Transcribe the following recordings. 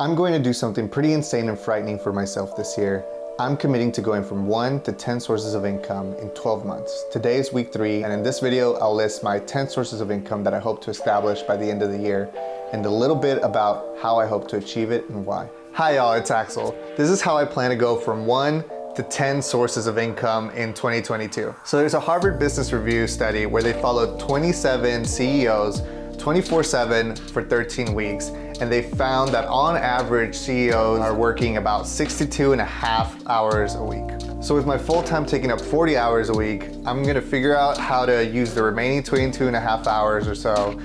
I'm going to do something pretty insane and frightening for myself this year. I'm committing to going from 1 to 10 sources of income in 12 months. Today is week 3, and in this video, I'll list my 10 sources of income that I hope to establish by the end of the year, and a little bit about how I hope to achieve it and why. Hi y'all, it's Axel. This is how I plan to go from 1 to 10 sources of income in 2022. So there's a Harvard Business Review study where they followed 27 CEOs 24/7 for 13 weeks, and they found that on average CEOs are working about 62.5 hours a week. So with my full-time taking up 40 hours a week, I'm gonna figure out how to use the remaining 22.5 hours or so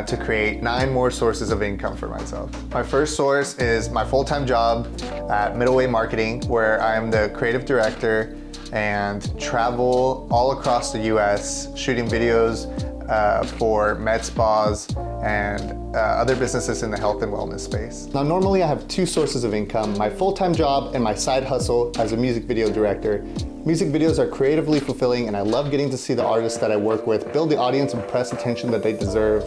to create 9 more sources of income for myself. My first source is my full-time job at Middleway Marketing, where I'm the creative director and travel all across the US shooting videos for med spas and other businesses in the health and wellness space. Now, normally I have 2 sources of income, my full-time job and my side hustle as a music video director. Music videos are creatively fulfilling, and I love getting to see the artists that I work with build the audience and press attention that they deserve,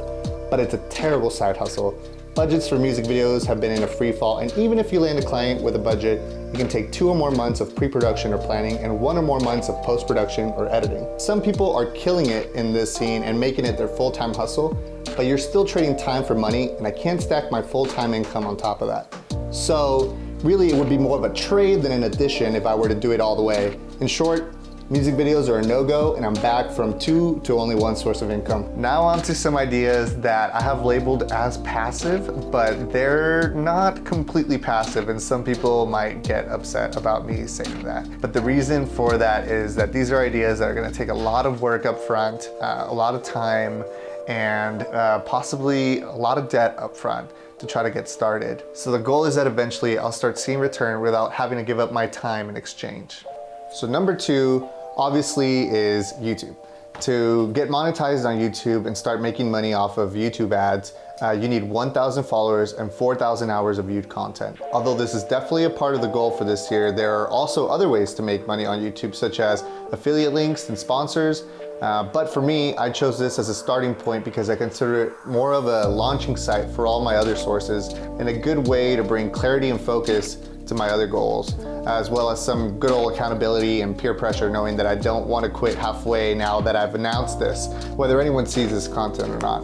but it's a terrible side hustle. Budgets for music videos have been in a free fall, and even if you land a client with a budget, it can take 2 or more months of pre-production or planning and 1 or more months of post-production or editing. Some people are killing it in this scene and making it their full-time hustle, but you're still trading time for money, and I can't stack my full-time income on top of that. So really it would be more of a trade than an addition if I were to do it all the way. In short, music videos are a no-go, and I'm back from 2 to only 1 source of income. Now on to some ideas that I have labeled as passive, but they're not completely passive, and some people might get upset about me saying that. But the reason for that is that these are ideas that are gonna take a lot of work up front, a lot of time, and possibly a lot of debt up front to try to get started. So the goal is that eventually I'll start seeing return without having to give up my time in exchange. So number 2, obviously, is YouTube. To get monetized on YouTube and start making money off of YouTube ads, you need 1,000 followers and 4,000 hours of viewed content. Although this is definitely a part of the goal for this year, there are also other ways to make money on YouTube, such as affiliate links and sponsors. But for me, I chose this as a starting point because I consider it more of a launching site for all my other sources and a good way to bring clarity and focus to my other goals, as well as some good old accountability and peer pressure, knowing that I don't want to quit halfway now that I've announced this, whether anyone sees this content or not.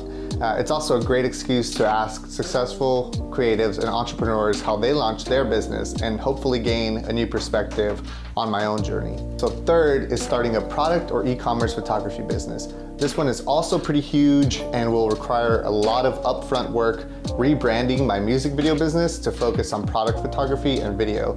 It's also a great excuse to ask successful creatives and entrepreneurs how they launched their business and hopefully gain a new perspective on my own journey. So third is starting a product or e-commerce photography business. This one is also pretty huge and will require a lot of upfront work rebranding my music video business to focus on product photography and video.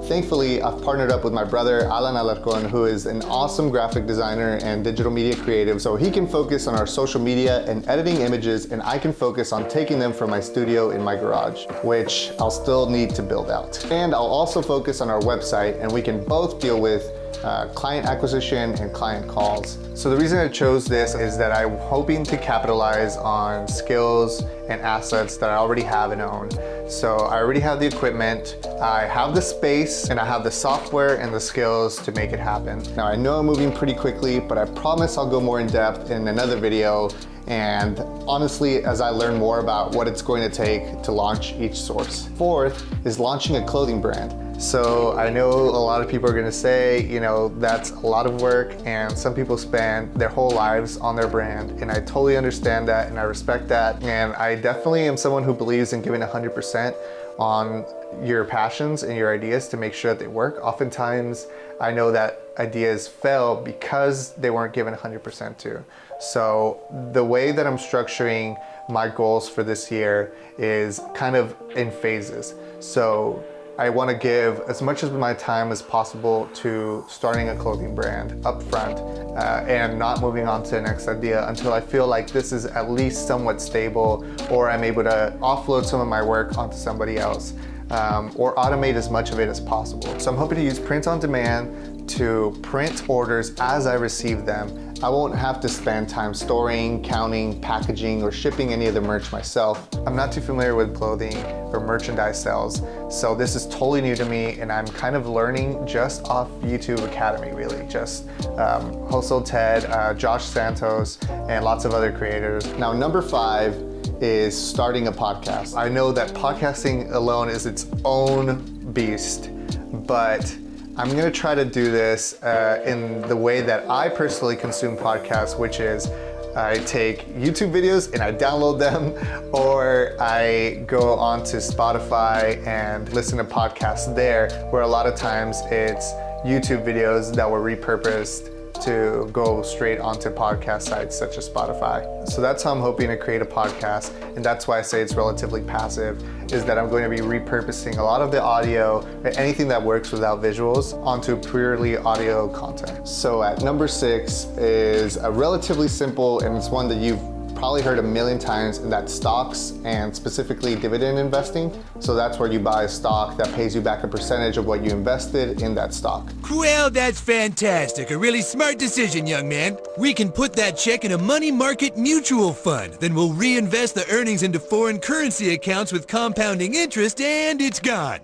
Thankfully, I've partnered up with my brother, Alan Alarcon, who is an awesome graphic designer and digital media creative, so he can focus on our social media and editing images, and I can focus on taking them from my studio in my garage, which I'll still need to build out. And I'll also focus on our website, and we can both deal with client acquisition and client calls. So the reason I chose this is that I'm hoping to capitalize on skills and assets that I already have and own. So I already have the equipment, I have the space, and I have the software and the skills to make it happen. Now I know I'm moving pretty quickly, but I promise I'll go more in depth in another video. And honestly, as I learn more about what it's going to take to launch each source. Fourth is launching a clothing brand. So I know a lot of people are gonna say, you know, that's a lot of work, and some people spend their whole lives on their brand, and I totally understand that and I respect that. And I definitely am someone who believes in giving 100% on your passions and your ideas to make sure that they work. Oftentimes, I know that ideas fail because they weren't given 100% to. So the way that I'm structuring my goals for this year is kind of in phases. So I want to give as much of my time as possible to starting a clothing brand up front and not moving on to the next idea until I feel like this is at least somewhat stable, or I'm able to offload some of my work onto somebody else, or automate as much of it as possible. So I'm hoping to use print on demand to print orders as I receive them. I won't have to spend time storing, counting, packaging, or shipping any of the merch myself. I'm not too familiar with clothing or merchandise sales, so this is totally new to me, and I'm kind of learning just off YouTube Academy, really. Just Hosel Ted, Josh Santos, and lots of other creators. Now, number 5 is starting a podcast. I know that podcasting alone is its own beast, but I'm gonna try to do this in the way that I personally consume podcasts, which is I take YouTube videos and I download them, or I go onto Spotify and listen to podcasts there, where a lot of times it's YouTube videos that were repurposed to go straight onto podcast sites such as Spotify. So that's how I'm hoping to create a podcast, and that's why I say it's relatively passive, is that I'm going to be repurposing a lot of the audio, anything that works without visuals, onto purely audio content. So at number 6 is a relatively simple, and it's one that you've probably heard a million times, and that's stocks, and specifically dividend investing. So that's where you buy a stock that pays you back a percentage of what you invested in that stock. Well, that's fantastic. A really smart decision, young man. We can put that check in a money market mutual fund. Then we'll reinvest the earnings into foreign currency accounts with compounding interest, and it's gone.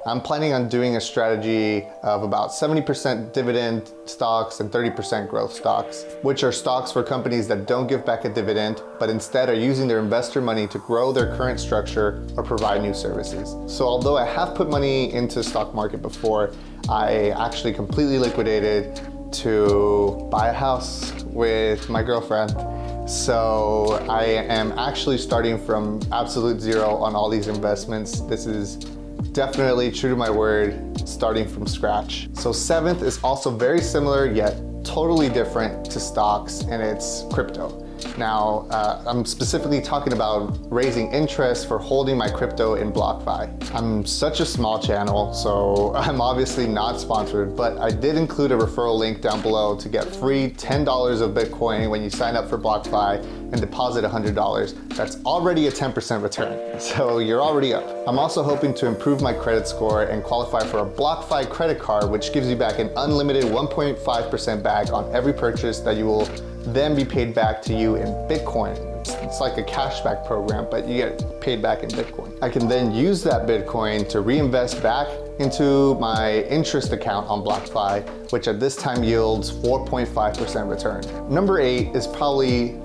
I'm planning on doing a strategy of about 70% dividend stocks and 30% growth stocks, which are stocks for companies that don't give back a dividend, but instead are using their investor money to grow their current structure or provide new services. So although I have put money into the stock market before, I actually completely liquidated to buy a house with my girlfriend. So I am actually starting from absolute zero on all these investments. This is definitely true to my word, starting from scratch. So 7th is also very similar yet totally different to stocks, and it's crypto. Now, I'm specifically talking about raising interest for holding my crypto in BlockFi. I'm such a small channel, so I'm obviously not sponsored, but I did include a referral link down below to get free $10 of Bitcoin when you sign up for BlockFi and deposit $100. That's already a 10% return, so you're already up. I'm also hoping to improve my credit score and qualify for a BlockFi credit card, which gives you back an unlimited 1.5% back on every purchase that you will then be paid back to you in Bitcoin. It's like a cashback program, but you get paid back in Bitcoin. I can then use that Bitcoin to reinvest back into my interest account on BlockFi, which at this time yields 4.5% return. Number 8 is probably,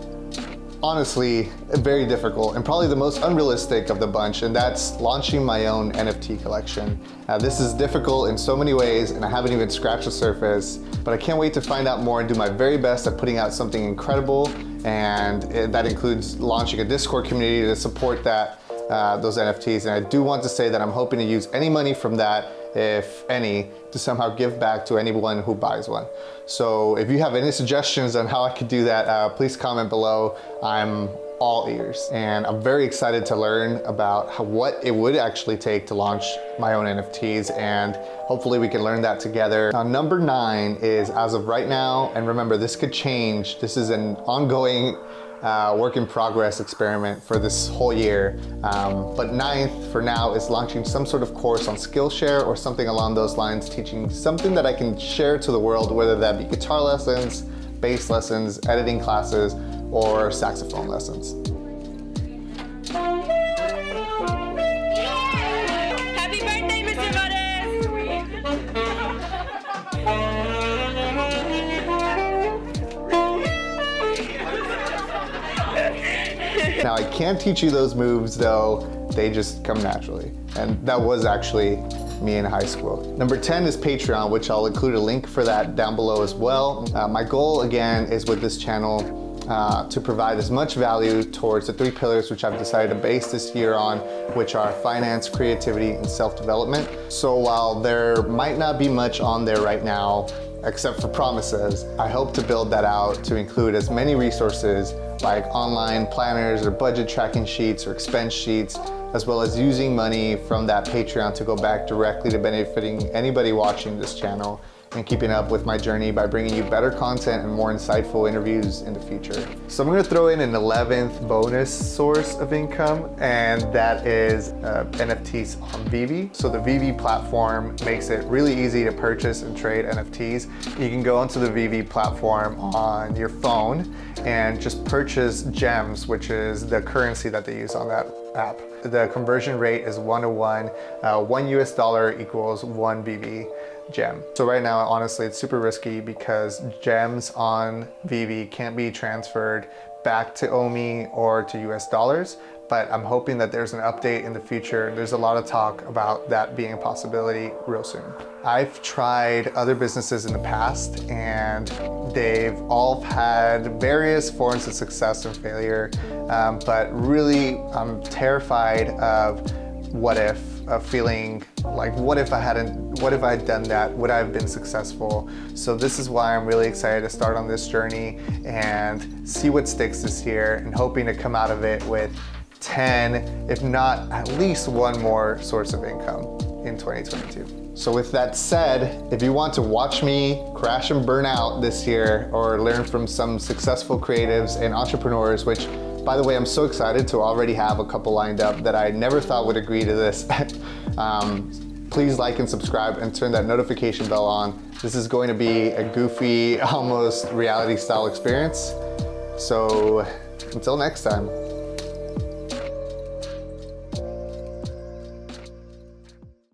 honestly, very difficult and probably the most unrealistic of the bunch, and that's launching my own NFT collection. This is difficult in so many ways, and I haven't even scratched the surface, but I can't wait to find out more and do my very best at putting out something incredible, and that includes launching a Discord community to support those NFTs. And I do want to say that I'm hoping to use any money from that, if any, to somehow give back to anyone who buys one. So if you have any suggestions on how I could do that, please comment below. I'm all ears, and I'm very excited to learn about what it would actually take to launch my own NFTs, and hopefully we can learn that together. Now, number 9 is, as of right now, and remember, this could change. This is an ongoing work in progress experiment for this whole year. But 9th for now is launching some sort of course on Skillshare or something along those lines, teaching something that I can share to the world, whether that be guitar lessons, bass lessons, editing classes, or saxophone lessons. Happy birthday, Mr. Vares! Now, I can't teach you those moves though, they just come naturally. And that was actually me in high school. Number 10 is Patreon, which I'll include a link for that down below as well. My goal again is with this channel to provide as much value towards the 3 pillars which I've decided to base this year on, which are finance, creativity, and self-development. So while there might not be much on there right now, except for promises, I hope to build that out to include as many resources like online planners or budget tracking sheets or expense sheets, as well as using money from that Patreon to go back directly to benefiting anybody watching this channel, and keeping up with my journey by bringing you better content and more insightful interviews in the future. So I'm gonna throw in an 11th bonus source of income, and that is NFTs on Vivi. So the Vivi platform makes it really easy to purchase and trade NFTs. You can go onto the Vivi platform on your phone and just purchase gems, which is the currency that they use on that app. The conversion rate is 1 to 1. $1 equals 1 VV gem. So right now, honestly, it's super risky because gems on VV can't be transferred back to OMI or to US dollars, but I'm hoping that there's an update in the future. There's a lot of talk about that being a possibility real soon. I've tried other businesses in the past and they've all had various forms of success and failure, but really I'm terrified of what if, of feeling like what if I had done that, would I have been successful? So this is why I'm really excited to start on this journey and see what sticks this year, and hoping to come out of it with 10, if not at least one more source of income in 2022. So with that said, if you want to watch me crash and burn out this year, or learn from some successful creatives and entrepreneurs, which by the way, I'm so excited to already have a couple lined up that I never thought would agree to this. Please like and subscribe and turn that notification bell on. This is going to be a goofy, almost reality style experience. So until next time.